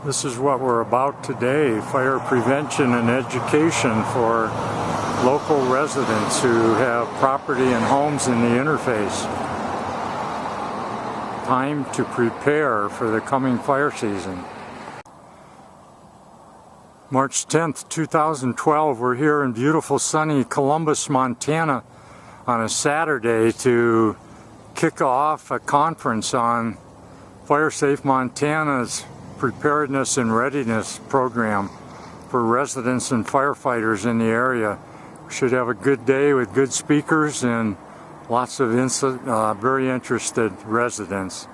This is what we're about today, fire prevention and education for local residents who have property and homes in the interface. Time to prepare for the coming fire season. March 10th, 2012, we're here in beautiful sunny Columbus, Montana on a Saturday to kick off a conference on Fire Safe Montana's Preparedness and Readiness program for residents and firefighters in the area. We should have a good day with good speakers and lots of very interested residents.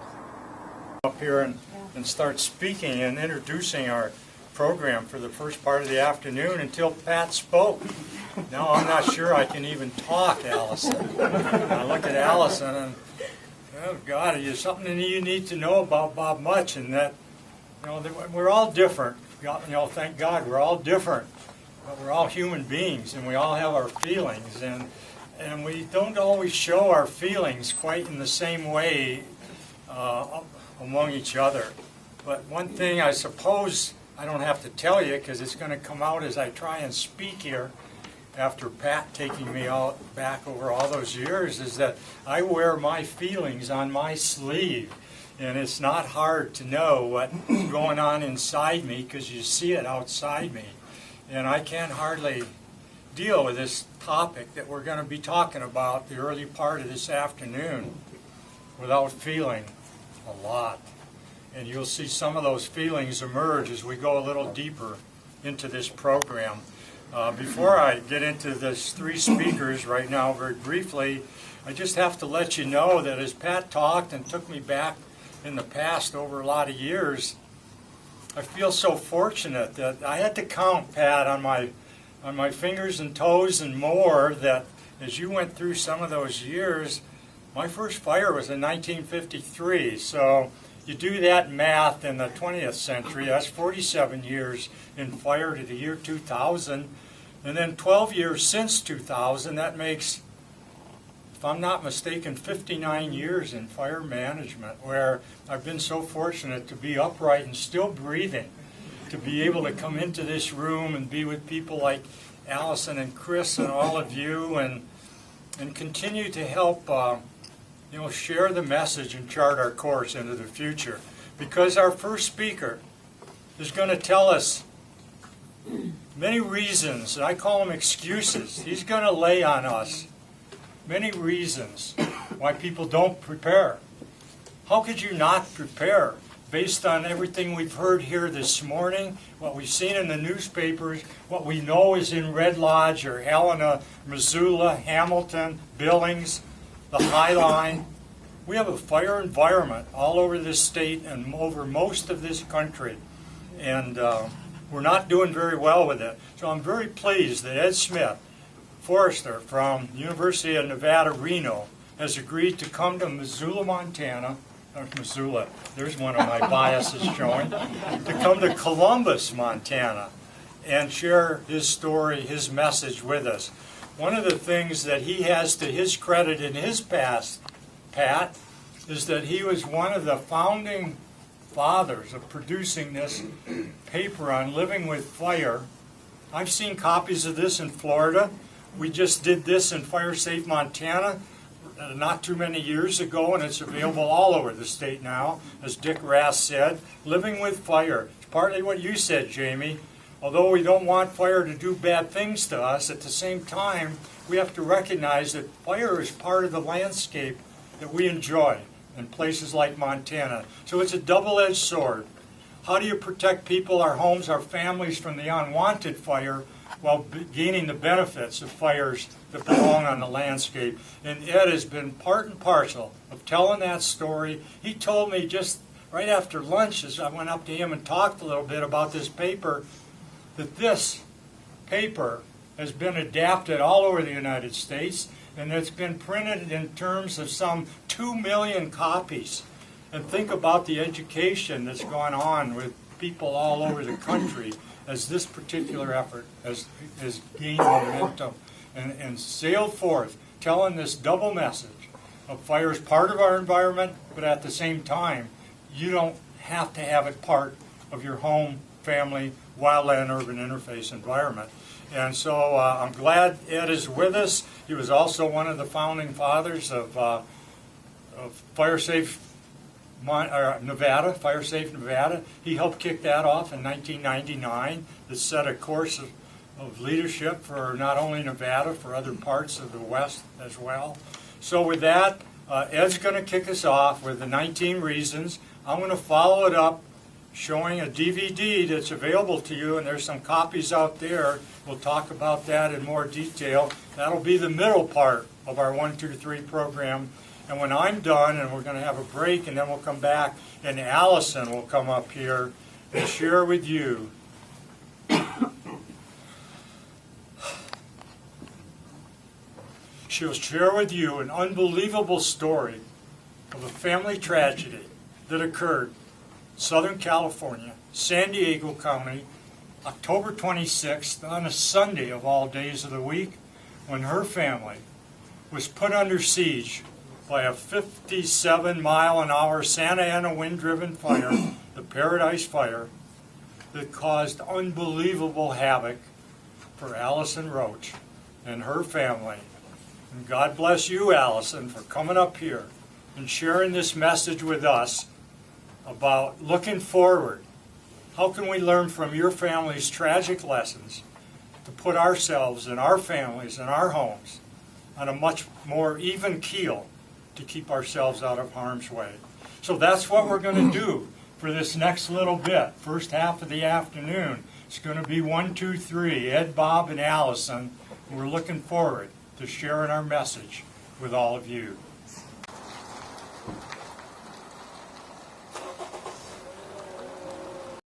Up here and start speaking and introducing our program for the first part of the afternoon until Pat spoke. Now I'm not sure I can even talk, Allison. I look at Allison and, oh God, there's something you need to know about Bob Much, and that, you know, we're all different. You know, thank God we're all different, but we're all human beings, and we all have our feelings, and we don't always show our feelings quite in the same way among each other. But one thing I suppose I don't have to tell you, because it's going to come out as I try and speak here after Pat taking me back over all those years, is that I wear my feelings on my sleeve. And it's not hard to know what's going on inside me because you see it outside me. And I can't hardly deal with this topic that we're going to be talking about the early part of this afternoon without feeling a lot. And you'll see some of those feelings emerge as we go a little deeper into this program. Before I get into these three speakers right now, very briefly, I just have to let you know that as Pat talked and took me back in the past over a lot of years, I feel so fortunate that I had to count, Pat, on my fingers and toes and more, that as you went through some of those years, my first fire was in 1953. So you do that math in the 20th century, that's 47 years in fire to the year 2000, and then 12 years since 2000, that makes, if I'm not mistaken, 59 years in fire management, where I've been so fortunate to be upright and still breathing, to be able to come into this room and be with people like Allison and Chris and all of you, and continue to help share the message and chart our course into the future. Because our first speaker is going to tell us many reasons, and I call them excuses. He's going to lay on us many reasons why people don't prepare. How could you not prepare based on everything we've heard here this morning, what we've seen in the newspapers, what we know is in Red Lodge or Helena, Missoula, Hamilton, Billings, the High Line? We have a fire environment all over this state and over most of this country, and we're not doing very well with it. So I'm very pleased that Ed Smith, Forrester from University of Nevada, Reno, has agreed to come to Missoula, Montana, Missoula, there's one of my biases showing, to come to Columbus, Montana, and share his story, his message with us. One of the things that he has to his credit in his past, Pat, is that he was one of the founding fathers of producing this paper on living with fire. I've seen copies of this in Florida. We just did this in Fire Safe Montana not too many years ago, and it's available all over the state now, as Dick Rass said. Living with fire. It's partly what you said, Jamie. Although we don't want fire to do bad things to us, at the same time, we have to recognize that fire is part of the landscape that we enjoy in places like Montana. So it's a double-edged sword. How do you protect people, our homes, our families from the unwanted fire while gaining the benefits of fires that belong on the landscape? And Ed has been part and parcel of telling that story. He told me just right after lunch, as I went up to him and talked a little bit about this paper, that this paper has been adapted all over the United States, and it's been printed in terms of some 2 million copies. And think about the education that's gone on with people all over the country as this particular effort has gained momentum and sailed forth, telling this double message of fire is part of our environment, but at the same time, you don't have to have it part of your home, family, wildland-urban interface environment. And so I'm glad Ed is with us. He was also one of the founding fathers of FireSafe Nevada, FireSafe Nevada. He helped kick that off in 1999. That set a course of leadership for not only Nevada, for other parts of the West as well. So with that, Ed's going to kick us off with the 19 reasons. I'm going to follow it up showing a DVD that's available to you, and there's some copies out there. We'll talk about that in more detail. That'll be the middle part of our 1, 2, 3 program. And when I'm done, and we're going to have a break, and then we'll come back, and Allison will come up here and share with you she'll share with you an unbelievable story of a family tragedy that occurred in Southern California, San Diego County, October 26th, on a Sunday of all days of the week, when her family was put under siege by a 57-mile-an-hour Santa Ana wind-driven fire, the Paradise Fire, that caused unbelievable havoc for Allison Roach and her family. And God bless you, Allison, for coming up here and sharing this message with us about looking forward. How can we learn from your family's tragic lessons to put ourselves and our families and our homes on a much more even keel to keep ourselves out of harm's way? So that's what we're going to do for this next little bit. First half of the afternoon, it's going to be 1, 2, 3, Ed, Bob, and Allison. We're looking forward to sharing our message with all of you.